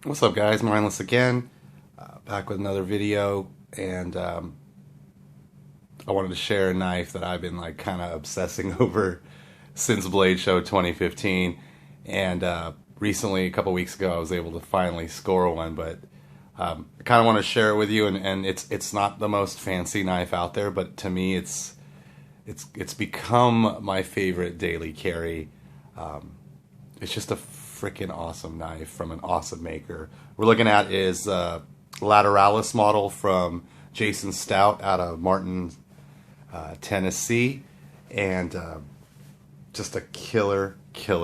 What's up, guys? Mindless again, back with another video, and I wanted to share a knife that I've been like kind of obsessing over since Blade Show 2015, and recently, a couple weeks ago, I was able to finally score one. But I kind of want to share it with you, and it's not the most fancy knife out there, but to me, it's become my favorite daily carry. It's just a freaking awesome knife from an awesome maker. We're looking at is Lateralus model from Jason Stout out of Martin, Tennessee, and just a killer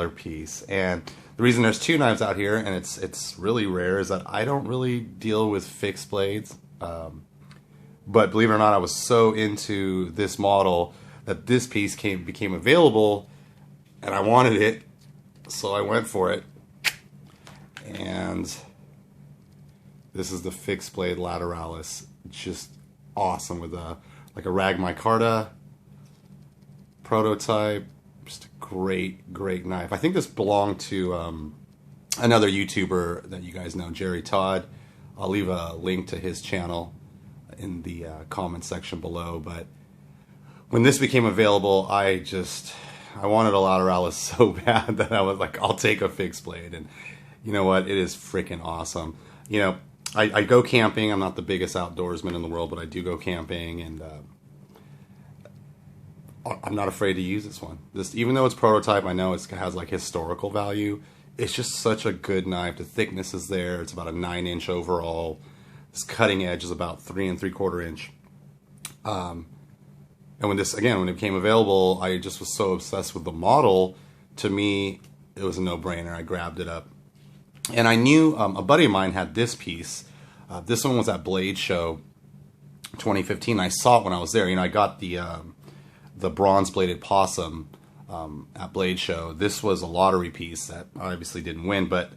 piece. And the reason there's two knives out here, and it's really rare, is that I don't really deal with fixed blades. But believe it or not, I was so into this model that this piece became available, and I wanted it, so I went for it. And this is the fixed blade Lateralus, just awesome, with a rag micarta prototype. Just a great knife. I think this belonged to another YouTuber that you guys know, Jerry Todd. I'll leave a link to his channel in the comment section below. But when this became available, I wanted a Lateralus so bad that I was like, I'll take a fixed blade. And you know what? It is freaking awesome. You know, I go camping. I'm not the biggest outdoorsman in the world, but I do go camping, and I'm not afraid to use this one. Even though it's prototype, I know it has like historical value. It's just such a good knife. The thickness is there. It's about a 9-inch overall. This cutting edge is about 3 3/4 inch. And when it became available, I just was so obsessed with the model. To me, it was a no-brainer. I grabbed it up. And I knew a buddy of mine had this piece. This one was at Blade Show 2015. I saw it when I was there. You know, I got the bronze-bladed possum at Blade Show. This was a lottery piece that obviously didn't win, but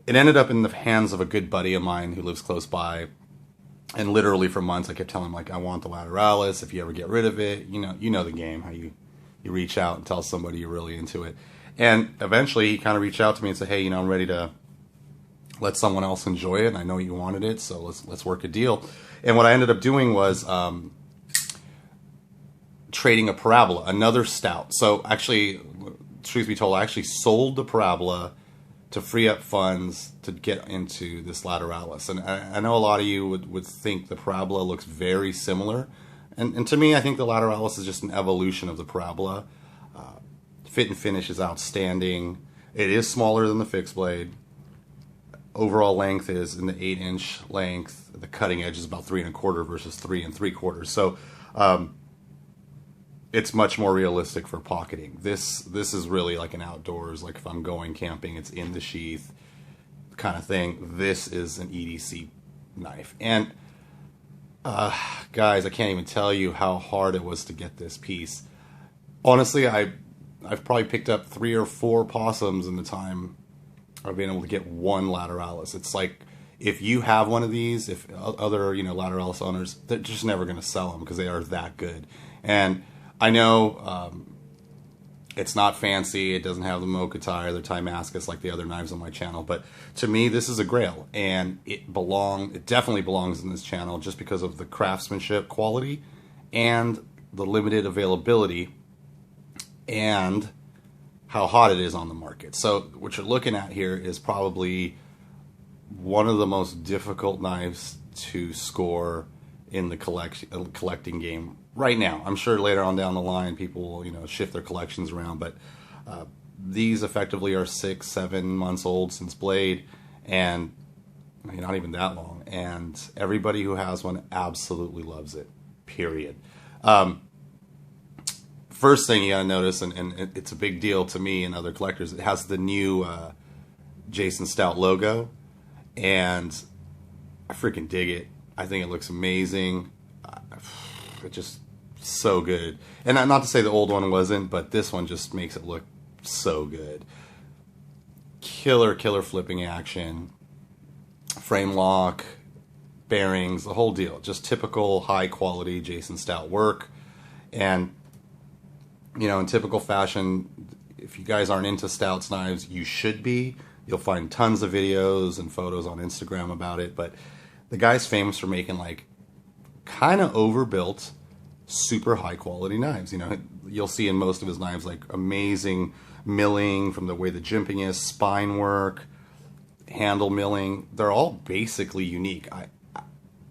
it ended up in the hands of a good buddy of mine who lives close by. And literally for months, I kept telling him, like, I want the Lateralus. If you ever get rid of it, you know the game, how you reach out and tell somebody you're really into it. And eventually, he kind of reached out to me and said, hey, I'm ready to let someone else enjoy it, and I know you wanted it, so let's work a deal. And what I ended up doing was trading a Parabola, another Stout. So actually, truth be told, I actually sold the Parabola to free up funds to get into this Lateralus. And I know a lot of you would think the Parabola looks very similar. And to me, I think the Lateralus is just an evolution of the Parabola. Fit and finish is outstanding. It is smaller than the fixed blade. Overall length is in the 8-inch length. The cutting edge is about 3 1/4 versus 3 3/4. So it's much more realistic for pocketing. This is really like an outdoors, like if I'm going camping, it's in the sheath kind of thing. This is an EDC knife. And guys, I can't even tell you how hard it was to get this piece. Honestly, I've probably picked up 3 or 4 possums in the time I've been able to get one Lateralus. It's like, if you have one of these, if other Lateralus owners, they're just never going to sell them because they are that good. And I know it's not fancy. It doesn't have the Mocha tie or the Timascus like the other knives on my channel. But to me, this is a grail, and it definitely belongs in this channel just because of the craftsmanship quality and the limited availability and how hot it is on the market. So what you're looking at here is probably one of the most difficult knives to score in the collecting game right now. I'm sure later on down the line people will shift their collections around, but these effectively are 6-7 months old since Blade, and not even that long, and everybody who has one absolutely loves it, period. First thing you gotta notice, and it's a big deal to me and other collectors, it has the new Jason Stout logo, and I freaking dig it. I think it looks amazing. It's just so good. And not to say the old one wasn't, but this one just makes it look so good. Killer flipping action, frame lock, bearings, the whole deal. Just typical high quality Jason Stout work. And in typical fashion, if you guys aren't into Stout's knives, you should be. You'll find tons of videos and photos on Instagram about it, but the guy's famous for making like kind of overbuilt, super high quality knives. You know, you'll see in most of his knives like amazing milling from the way the jimping is, spine work, handle milling. They're all basically unique. I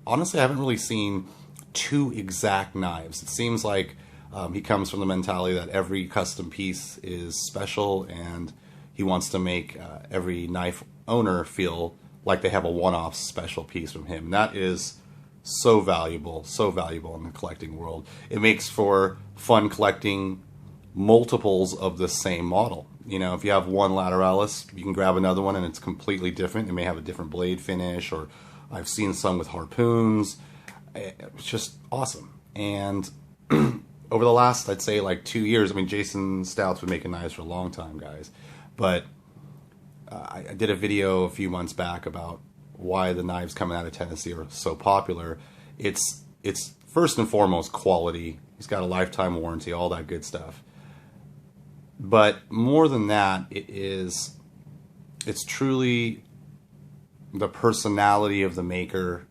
honestly haven't really seen two exact knives. It seems like he comes from the mentality that every custom piece is special, and he wants to make every knife owner feel like they have a one-off special piece from him. And that is so valuable in the collecting world. It makes for fun collecting multiples of the same model. You know, if you have one Lateralus, you can grab another one and it's completely different. It may have a different blade finish, or I've seen some with harpoons. It's just awesome. And over the last, I'd say like 2 years, I mean, Jason Stout's been making knives for a long time, guys. But I did a video a few months back about why the knives coming out of Tennessee are so popular. It's first and foremost quality. He's got a lifetime warranty, all that good stuff. But more than that, it's truly the personality of the maker.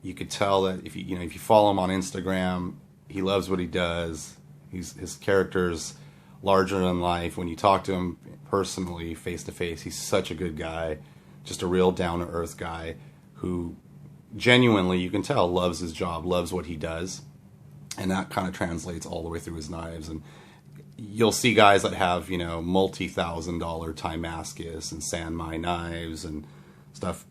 You could tell that if you follow him on Instagram, he loves what he does. His character's larger than life. When you talk to him personally, face to face, he's such a good guy, just a real down to earth guy who genuinely, you can tell, loves his job, loves what he does, and that kind of translates all the way through his knives. And you'll see guys that have, multi-$1,000 Timascus and Sanmai knives and stuff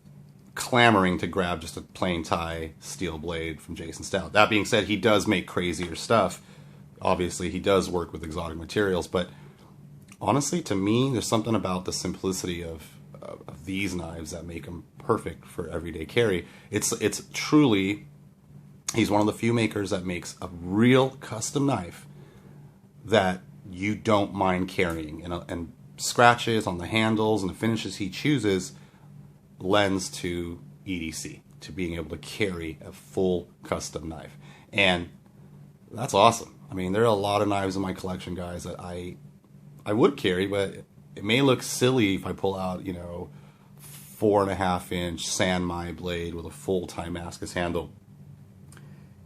clamoring to grab just a plain Thai steel blade from Jason Stout. That being said, he does make crazier stuff. Obviously, he does work with exotic materials, but honestly, to me, there's something about the simplicity of these knives that make them perfect for everyday carry. It's truly, he's one of the few makers that makes a real custom knife that you don't mind carrying, and scratches on the handles and the finishes he chooses lends to EDC, to being able to carry a full custom knife. And that's awesome. I mean, there are a lot of knives in my collection, guys, that I would carry, but it may look silly if I pull out, 4.5-inch Sanmai blade with a full Timascus handle.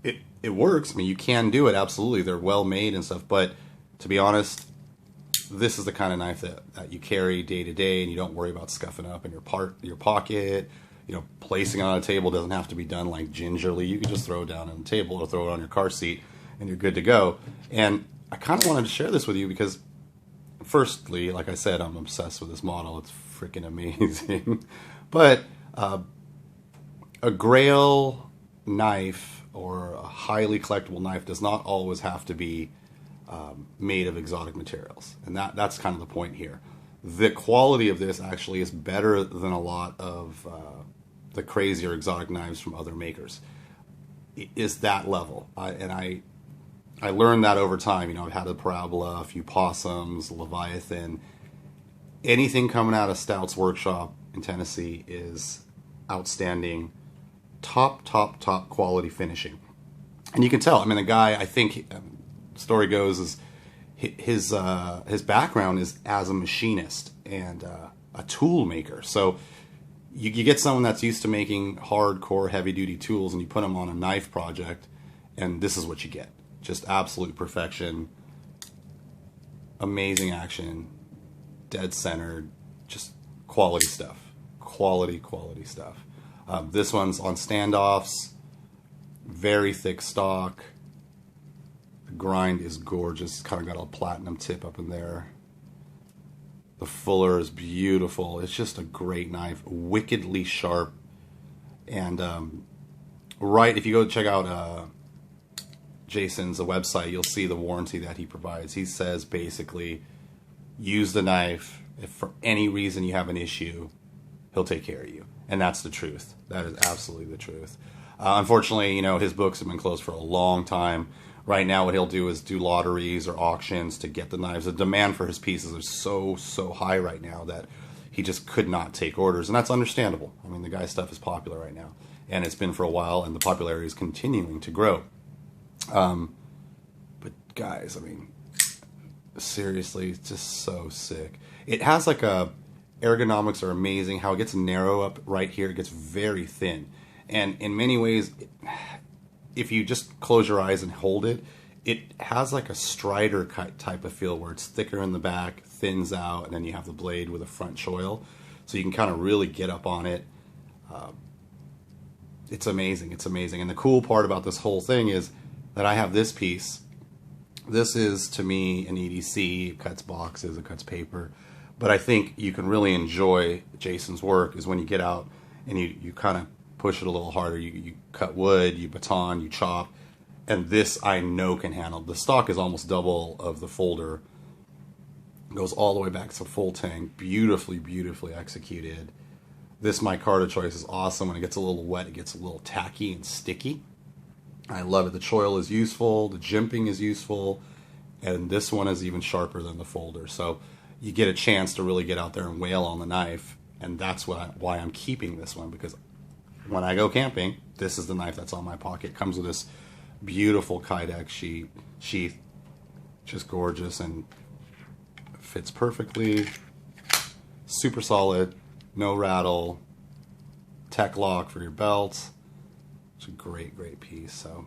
It works. I mean, you can do it, absolutely. They're well made and stuff, but to be honest, this is the kind of knife that you carry day to day, and you don't worry about scuffing up in your pocket. Placing it on a table doesn't have to be done like gingerly. You can just throw it down on the table or throw it on your car seat, and you're good to go. And I kind of wanted to share this with you because, firstly, like I said, I'm obsessed with this model. It's freaking amazing. But a Grail knife or a highly collectible knife does not always have to be made of exotic materials. And that's kind of the point here. The quality of this actually is better than a lot of the crazier exotic knives from other makers. It is that level. I learned that over time. I've had a Parabola, a few Possums, Leviathan. Anything coming out of Stout's workshop in Tennessee is outstanding. Top quality finishing. And you can tell. I mean, the guy, I think, story goes, is his background is as a machinist and a tool maker. So you get someone that's used to making hardcore, heavy-duty tools, and you put them on a knife project, and this is what you get. Just absolute perfection, amazing action, dead centered, just quality stuff. Quality stuff. This one's on standoffs, very thick stock. The grind is gorgeous, kind of got a platinum tip up in there. The fuller is beautiful. It's just a great knife, wickedly sharp. And if you go check out Jason's website, you'll see the warranty that he provides. He says basically, use the knife. If for any reason you have an issue, he'll take care of you. And that's the truth. That is absolutely the truth. Unfortunately, his books have been closed for a long time. Right now, what he'll do is do lotteries or auctions to get the knives. The demand for his pieces is so high right now that he just could not take orders. And that's understandable. I mean, the guy's stuff is popular right now. And it's been for a while, and the popularity is continuing to grow. But guys, I mean, seriously, it's just so sick. It has like ergonomics are amazing. How it gets narrow up right here, it gets very thin. And in many ways, if you just close your eyes and hold it, it has like a strider type of feel where it's thicker in the back, thins out, and then you have the blade with a front choil. So you can kind of really get up on it. It's amazing. It's amazing. And the cool part about this whole thing is that I have this piece. This is, to me, an EDC. It cuts boxes, it cuts paper. But I think you can really enjoy Jason's work is when you get out and you kind of push it a little harder. You cut wood, you baton, you chop. And this I know can handle. The stock is almost double of the folder. It goes all the way back to full tank. Beautifully, beautifully executed. This micarta choice is awesome. When it gets a little wet, it gets a little tacky and sticky. I love it. The choil is useful. The jimping is useful. And this one is even sharper than the folder. So you get a chance to really get out there and wail on the knife. And that's why I'm keeping this one. Because when I go camping, this is the knife that's on my pocket. It comes with this beautiful Kydex sheath. Just gorgeous and fits perfectly. Super solid. No rattle. Tech lock for your belts. It's a great, great piece. So,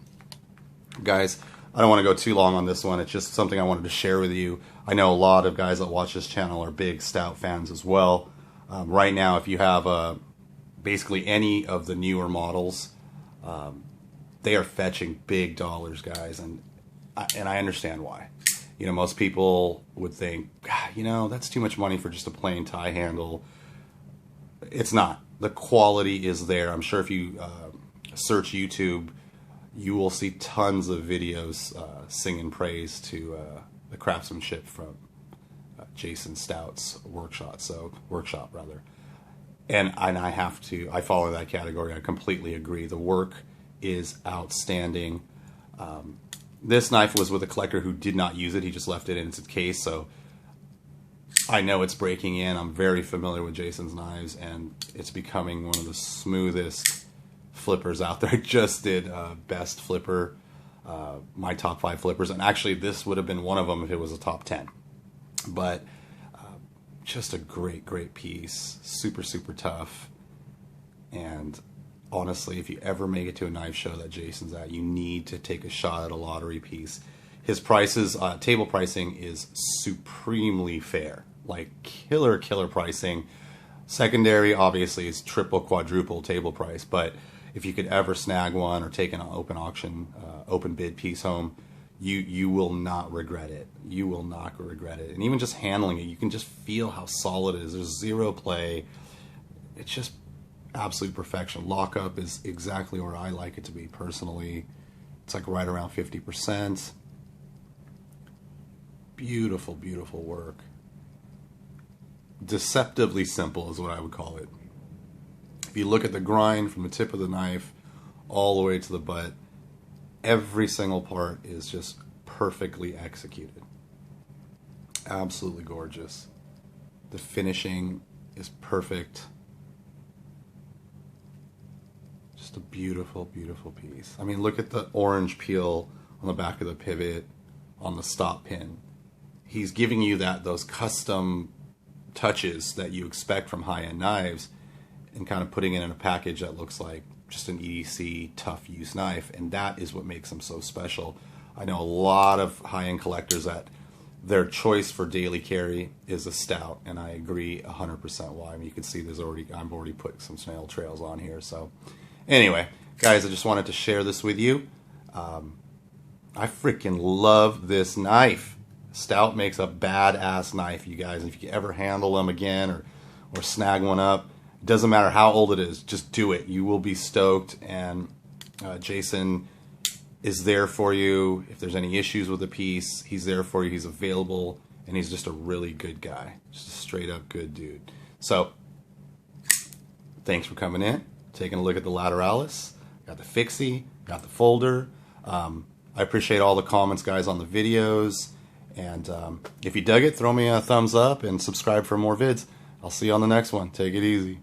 guys, I don't want to go too long on this one. It's just something I wanted to share with you. I know a lot of guys that watch this channel are big Stout fans as well. Right now, if you have basically any of the newer models, they are fetching big dollars, guys, and I understand why. You know, most people would think, you know, that's too much money for just a plain tie handle. It's not. The quality is there. I'm sure if you search YouTube, you will see tons of videos singing praise to the craftsmanship from Jason Stout's workshop. And I fall in that category. I completely agree. The work is outstanding. This knife was with a collector who did not use it. He just left it in its case, so I know it's breaking in. I'm very familiar with Jason's knives, and it's becoming one of the smoothest flippers out there. I just did best flipper, my top 5 flippers, and actually this would have been one of them if it was a top 10. But just a great, great piece. Super, super tough. And honestly, if you ever make it to a knife show that Jason's at, you need to take a shot at a lottery piece. His prices, table pricing is supremely fair. Like killer, killer pricing. Secondary, obviously, is triple, quadruple table price. But if you could ever snag one or take an open auction, open bid piece home, you will not regret it. You will not regret it. And even just handling it, you can just feel how solid it is. There's zero play. It's just absolute perfection. Lockup is exactly where I like it to be personally. It's like right around 50%. Beautiful, beautiful work. Deceptively simple is what I would call it. If you look at the grind from the tip of the knife all the way to the butt, every single part is just perfectly executed. Absolutely gorgeous. The finishing is perfect. Just a beautiful, beautiful piece. I mean, look at the orange peel on the back of the pivot on the stop pin. He's giving you those custom touches that you expect from high-end knives and kind of putting it in a package that looks like just an EDC tough use knife, and that is what makes them so special. I know a lot of high-end collectors that their choice for daily carry is a Stout, and I agree 100% why. I mean, you can see I've already put some snail trails on here. So anyway, guys, I just wanted to share this with you. I freaking love this knife. Stout makes a badass knife, you guys. If you ever handle them again or snag one up, it doesn't matter how old it is, just do it. You will be stoked, and Jason is there for you. If there's any issues with the piece, he's there for you. He's available, and he's just a really good guy. Just a straight up good dude. So, thanks for coming in, taking a look at the Lateralus. Got the fixie, got the folder. I appreciate all the comments, guys, on the videos. And if you dug it, throw me a thumbs up and subscribe for more vids. I'll see you on the next one. Take it easy.